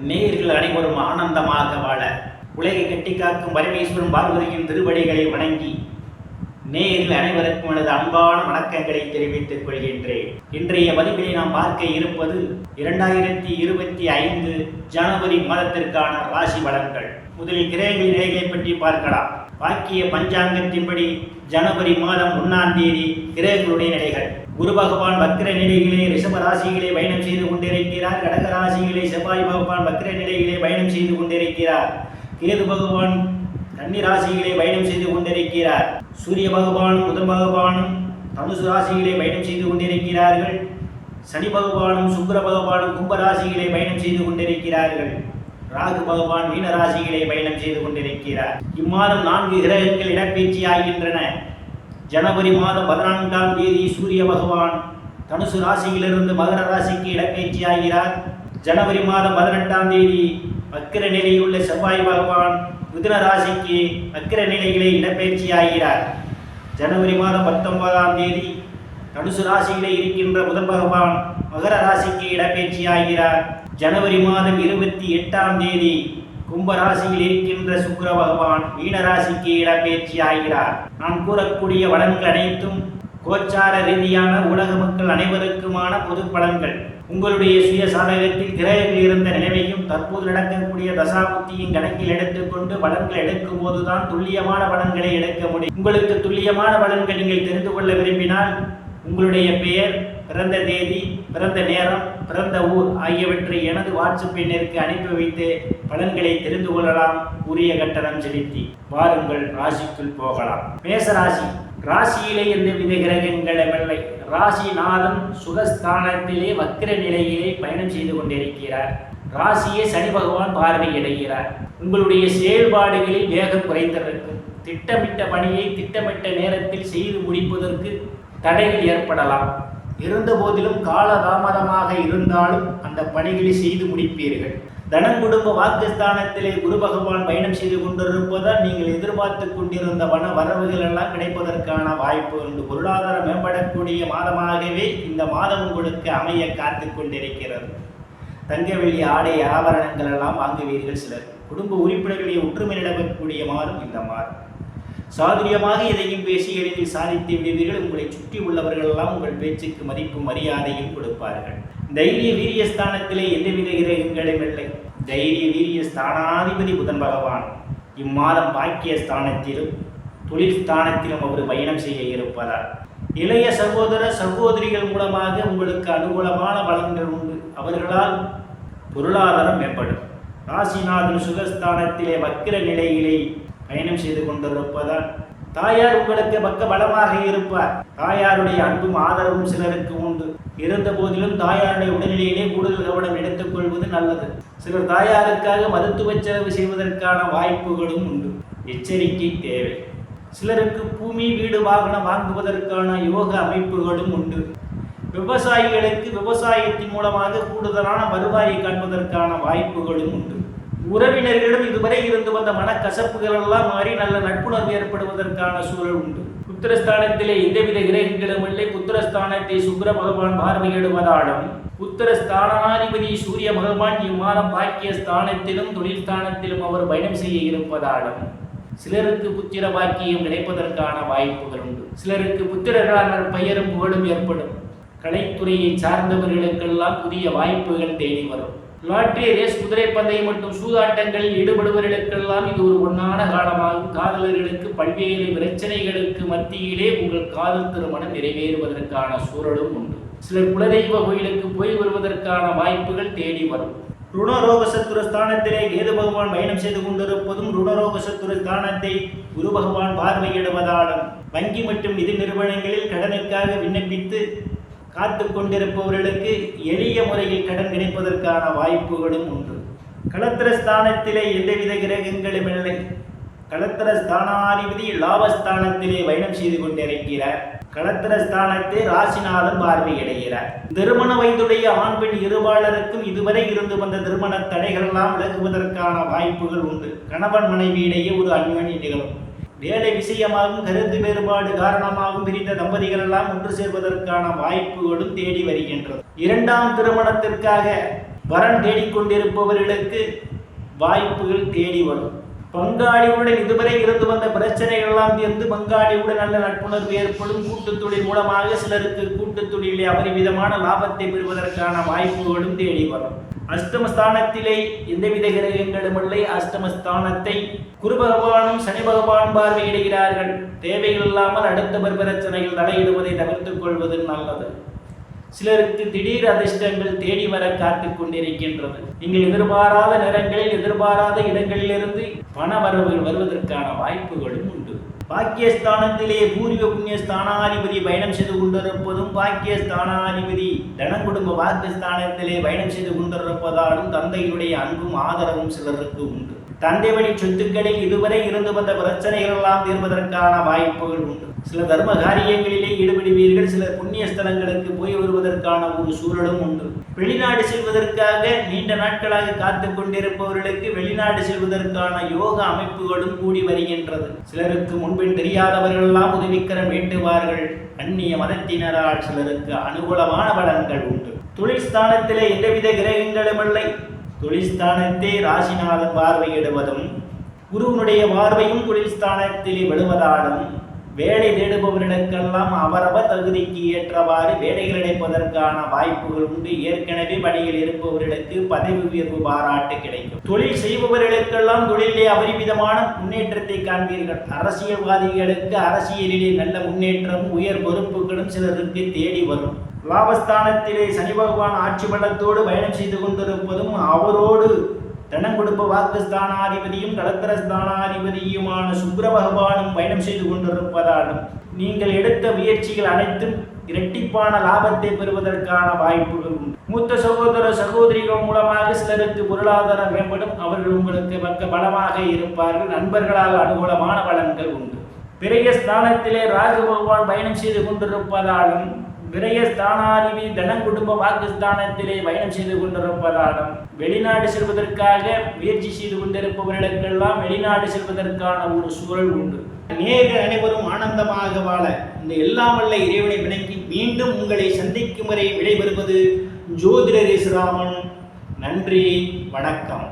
நேயர்கள் அனைவரும் ஆனந்தமாக வாழ உலகை கட்டி காக்கும் பரமேஸ்வரன் பார்வதியின் திருவடிகளை வணங்கி நேயர்கள் அனைவருக்கும் எனது அன்பான வணக்கங்களை தெரிவித்துக் கொள்கின்றேன். இன்றைய பதிவிலே நாம் பார்க்க இருப்பது 2025 ஜனவரி மாதத்திற்கான ராசி பலன்கள். முதலில் கிரகங்களின் நிலைகளை பற்றி பார்க்கலாம். வாக்கிய பஞ்சாங்கத்தின்படி ஜனவரி மாதம் 1ஆம் தேதி கிரகங்களுடைய நிலைகள். குரு பகவான் வக்ர நிலையிலே ரிஷப ராசிகளை பயணம் செய்து கொண்டிருக்கிறார். கடக ராசிகளை செவ்வாய் பகவான் வக்ர நிலையிலே பயணம் செய்து கொண்டிருக்கிறார். கேது பகவான் கன்னி ராசிகளை பயணம் செய்து கொண்டிருக்கிறார். சூரிய பகவானும் புதன் பகவானும் தனுசு ராசிகளை பயணம் செய்து கொண்டிருக்கிறார்கள். சனி பகவானும் சுக்கிர பகவானும் கும்ப ராசிகளை பயணம் செய்து கொண்டிருக்கிறார்கள். ராகு பகவான் மீன ராசிகளை பயணம் செய்து கொண்டிருக்கிறார். இம்மாதம் 4 கிரகங்கள் இடப்பெயர்ச்சி ஆகின்றன. ஜனவரி மாதம் 14ஆம் தேதி சூரிய பகவான் தனுசு ராசியிலிருந்து மகர ராசிக்கு இடப்பெயர்ச்சி ஆகிறார். ஜனவரி மாதம் 18ஆம் தேதி வக்கிர நிலையில் உள்ள செவ்வாய் பகவான் மிதுன ராசிக்கு வக்கிர நிலையிலே இடப்பெயர்ச்சி ஆகிறார். ஜனவரி மாதம் 19ஆம் தேதி தனுசு ராசியிலே இருக்கின்ற புதன் பகவான் மகர ராசிக்கு இடப்பெயர்ச்சி ஆகிறார். ஜனவரி மாதம் 28ஆம் தேதி கும்ப ராசியில் இருக்கின்ற சுக்கிர பகவான் மீன ராசிக்கு இடப்பெயர்ச்சி ஆகிறார். நான் கூறக்கூடிய பலன்கள் அனைத்தும் கோச்சார ரீதியான உலக மக்கள் அனைவருக்குமான பொது பலன்கள். உங்களுடைய சுய சாதகத்தில் கிரகங்கள் இருந்த நிலைமையும் தற்போது நடக்கக்கூடிய தசாபுத்தியும் கணக்கில் எடுத்துக்கொண்டு பலன்கள் எடுக்கும் போதுதான் துல்லியமான பலன்களை எடுக்க முடியும். உங்களுக்கு துல்லியமான பலன்கள் நீங்கள் தெரிந்து கொள்ள விரும்பினால் உங்களுடைய பெயர், பிறந்த தேதி, பிறந்த நேரம், பிறந்த ஊர் ஆகியவற்றை எனது வாட்ஸ்அப் எண்ணிற்கு அனுப்பி வைத்து பலன்களை தெரிந்து கொள்ளலாம். உரிய கட்டணம் செலுத்தி வாருங்கள் ராசிக்குள் போகலாம். மேச ராசி. ராசியிலே எந்தவித கிரகங்களுமில்லை. ராசிநாதன் சுகஸ்தானத்திலே வக்கிர நிலையிலே பயணம் செய்து கொண்டிருக்கிறார். ராசியை சனி பகவான் பார்வையிடுகிறார். உங்களுடைய செயல்பாடுகளில் வேகம் குறைந்திருக்கும். திட்டமிட்ட பணியை திட்டமிட்ட நேரத்தில் செய்து முடிப்பதற்கு தடைகள் ஏற்படலாம். இருந்த போதிலும் கால தாமதமாக இருந்தாலும் அந்த பணிகளை செய்து முடிப்பீர்கள். தனம் குடும்ப வாக்குஸ்தானத்திலே குரு பகவான் பயணம் செய்து கொண்டிருப்பதால் நீங்கள் எதிர்பார்த்து கொண்டிருந்த பண வரவுகள் எல்லாம் கிடைப்பதற்கான வாய்ப்பு உண்டு. பொருளாதாரம் மேம்படக்கூடிய மாதமாகவே இந்த மாதம் உங்களுக்கு அமைய காத்து கொண்டிருக்கிறது. தங்க வெள்ளி ஆடை ஆபரணங்கள் எல்லாம் வாங்குவீர்கள். சிலர் குடும்ப உறுப்பினர்களை ஒற்றுமை நிலவக்கூடிய மாதம் இந்த மாதம். சாதுரியமாக எதையும் பேசி எளிதில் சாதித்து விடுவீர்கள். உங்களை சுற்றி உள்ளவர்கள் எல்லாம் உங்கள் பேச்சுக்கு மதிப்பும் மரியாதையும் கொடுப்பார்கள். தைரிய வீரிய ஸ்தானத்திலே எந்தவித கிரகங்களும் இல்லை. தைரிய வீரிய ஸ்தானாதிபதி புதன் பகவான் இம்மாதம் பாக்கிய ஸ்தானத்திலும் தொழில் ஸ்தானத்திலும் அவர் பயணம் செய்ய இருப்பதால் இளைய சகோதர சகோதரிகள் மூலமாக உங்களுக்கு அனுகூலமான பலன்கள் உண்டு. அவர்களால் பொருளாதாரம் மேம்படும். ராசிநாதன் சுகஸ்தானத்திலே வக்கிர நிலையிலே பயணம் செய்து கொண்டிருப்பதால் தாயார் உங்களுக்கு பக்க பலமாக இருப்பார். தாயாருடைய அன்பும் ஆதரவும் சிலருக்கு உண்டு. இருந்த போதிலும் தாயாருடைய உடல்நிலையிலே கூடுதல் கவனம் எடுத்துக் கொள்வது நல்லது. சிலர் தாயாருக்காக மருத்துவ செலவு செய்வதற்கான வாய்ப்புகளும் உண்டு. எச்சரிக்கை தேவை. சிலருக்கு பூமி, வீடு, வாகனம் வாங்குவதற்கான யோக அமைப்புகளும் உண்டு. விவசாயிகளுக்கு விவசாயத்தின் மூலமாக கூடுதலான வருவாயை காண்பதற்கான வாய்ப்புகளும் உண்டு. உறவினர்களிடம் இதுவரை இருந்து வந்த மனக்கசப்புகள் எல்லாம் மாறி நல்ல நட்புணர்வு ஏற்படுவதற்கான சூழல் உண்டு. புத்திரஸ்தானத்திலே எந்தவித கிரகங்களும் இல்லை. புத்திரஸ்தானத்தை சுக்கிர பகவான் பார்வையிடுவதாலும் புத்திரஸ்தானாதிபதி சூரிய பகவான் இம்மாதம் பாக்கிய ஸ்தானத்திலும் தொழில் ஸ்தானத்திலும் அவர் பயணம் செய்ய இருப்பதாலும் சிலருக்கு புத்திர பாக்கியம் கிடைப்பதற்கான வாய்ப்புகள் உண்டு. சிலருக்கு புத்திரர்களான பெயரும் புகழும் ஏற்படும். கலைத்துறையை சார்ந்தவர்களுக்கெல்லாம் புதிய வாய்ப்புகள் தேடி வரும். லாட்டரி, ரேஸ், குதிரை பந்தயம் மற்றும் சூதாட்டங்களில் ஈடுபடுபவர்களுக்கெல்லாம் இது ஒரு பொன்னான காலமாகும். காதலர்களுக்கு பல்வேறு பிரச்சனைகளுக்கு மத்தியிலே உங்கள் காதல் திருமணம் நிறைவேறுவதற்கான சூழலும் உண்டு. சிலர் குலதெய்வ கோயிலுக்கு போய் வருவதற்கான வாய்ப்புகள் தேடி வரும். ருணரோக சத்துரு ஸ்தானத்திலே கேது பகவான் பயணம் செய்து கொண்டிருப்பதும் ருணரோக சத்துரு ஸ்தானத்தை குரு பகவான் பார்வையிடுவதாலும் வங்கி மற்றும் நிதி நிறுவனங்களில் கடனுக்காக விண்ணப்பித்து காத்து கொண்டிருப்பவர்களுக்கு எளிய முறையில் கடன் கிடைப்பதற்கான வாய்ப்புகளும் உண்டு. களத்திர ஸ்தானத்திலே எந்தவித கிரகங்களும் இல்லை. களத்திர ஸ்தானாதிபதி லாபஸ்தானத்திலே பயணம் செய்து கொண்டிருக்கிறார். களத்திர ஸ்தானத்தை ராசிநாதன் பார்வையிடுகிறார். திருமண வயதுடைய ஆண் பெண் இருபாலருக்கும் இதுவரை இருந்து வந்த திருமண தடைகள் எல்லாம் விலகுவதற்கான வாய்ப்புகள் உண்டு. கணவன் மனைவியிடையே ஒரு அந்யோன்யம் நிகழும். வேலை விஷயமாகவும் கருத்து வேறுபாடு காரணமாகவும் பிரிந்த தம்பதிகள் எல்லாம் ஒன்று சேர்வதற்கான வாய்ப்புகளும் தேடி வருகின்றது. இரண்டாம் திருமணத்திற்காக வரன் தேடிக்கொண்டிருப்பவர்களுக்கு வாய்ப்புகள் தேடி வரும். பங்காளியுடன் இதுவரை இருந்து வந்த பிரச்சனைகள் எல்லாம் தீர்ந்து பங்காளியுடன் நல்ல நட்புணர்வு ஏற்படும். கூட்டுத் தொழில் மூலமாக சிலருக்கு கூட்டுத் தொழிலே அபரிவிதமான லாபத்தை பெறுவதற்கான வாய்ப்புகளும் தேடி வரும். அஷ்டமஸ்தானத்திலே எந்தவித கிரகங்களும் இல்லை. அஷ்டமஸ்தானத்தை குரு பகவானும் சனி பகவான் பார்வையிடுகிறார்கள். தேவைகள் இல்லாமல் அடுத்தவர் பிரச்சனைகள் தலையிடுவதை தவிர்த்துக் கொள்வது நல்லது. சிலருக்கு திடீர் அதிர்ஷ்டங்கள் தேடி வர காத்துக் கொண்டிருக்கின்றது. நீங்கள் எதிர்பாராத நேரங்களில் எதிர்பாராத இடங்களிலிருந்து பண வரவுகள் வருவதற்கான வாய்ப்புகளும் உண்டு. பாக்கியஸ்தானத்திலே பூர்வ புண்ணிய ஸ்தானாதிபதி பயணம் செய்து கொண்டிருப்பதும் பாக்கியஸ்தானாதிபதி தனக்குடும்ப வாக்குஸ்தானத்திலே பயணம் செய்து கொண்டிருப்பதாலும் தந்தையுடைய அன்பும் ஆதரவும் சிலருக்கு உண்டு. தந்தை வழி சொத்துக்களில் இதுவரை இருந்து வந்த பிரச்சனைகள் எல்லாம் தீர்வதற்கான வாய்ப்புகள் உண்டு. சில தர்ம காரியங்களிலே ஈடுபடுவீர்கள். சிலர் புண்ணிய ஸ்தலங்களுக்கு போய் வருவதற்கான ஒரு சூழலும் உண்டு. வெளிநாடு செல்வதற்காக நீண்ட நாட்களாக காத்து கொண்டிருப்பவர்களுக்கு வெளிநாடு செல்வதற்கான யோக அமைப்புகளும் கூடி வருகின்றது. சிலருக்கு முன்பின் தெரியாதவர்கள் எல்லாம் உதவிக்கரம் வேண்டுவார்கள். அந்நிய மதத்தினரால் சிலருக்கு அனுகூலமான பலன்கள் உண்டு. தொழில் ஸ்தானத்திலே எந்தவித கிரகங்களும் இல்லை. தொழில் ஸ்தானத்தை ராசிநாதன் பார்வையிடுவதும் குருவனுடைய பார்வையும் தொழில் ஸ்தானத்திலே விழுவதாலும் வேலை தேடுபவர்களுக்கெல்லாம் அவரவர் தகுதிக்கு ஏற்றவாறு வேலைகள் கிடைப்பதற்கான வாய்ப்புகள் உண்டு. ஏற்கனவே பணியில் இருப்பவர்களுக்கு பதவி உயர்வு பாராட்டு கிடைக்கும். தொழில் செய்பவர்களுக்கெல்லாம் தொழிலே அபரிவிதமான முன்னேற்றத்தை காண்பீர்கள். அரசியல்வாதிகளுக்கு அரசியலிலே நல்ல முன்னேற்றமும் உயர் பொறுப்புகளும் சிலருக்கு தேடி வரும். லாபஸ்தானத்திலே சனி பகவான் ஆட்சி பலத்தோடு பயணம் செய்து கொண்டிருப்பதும் அவரோடு தனம் கொடுப்ப வாக்குஸ்தானாதிபதியும் கலத்திரஸ்தானாதிபதியுமான சுக்கிர பகவானும் பயணம் செய்து கொண்டிருப்பதாலும் நீங்கள் எடுத்த முயற்சிகள் அனைத்தும் இரட்டிப்பான லாபத்தை பெறுவதற்கான வாய்ப்புகள் உண்டு. மூத்த சகோதர சகோதரிகள் மூலமாக சிலருக்கு பொருளாதாரம் மேம்படும். அவர்கள் உங்களுக்கு பக்க பலமாக இருப்பார்கள். நண்பர்களால் அனுகூலமான பலன்கள் உண்டு. விரய ஸ்தானத்திலே ராகு பகவான் பயணம் செய்து கொண்டிருப்பதாலும் விரய ஸ்தானாதிபதி தனம் குடும்ப வாக்குஸ்தானத்திலே பயணம் செய்து கொண்டிருப்பதாலும் வெளிநாடு செல்வதற்காக முயற்சி செய்து கொண்டிருப்பவர்களுக்கெல்லாம் வெளிநாடு செல்வதற்கான ஒரு சூழல் உண்டு. நேயர்கள் அனைவரும் ஆனந்தமாக வாழ இந்த எல்லாம் வல்ல இறைவனை வணங்கி மீண்டும் உங்களை சந்திக்கும் வரை விடைபெறுவது ஜோதிடர் ராமன். நன்றி, வணக்கம்.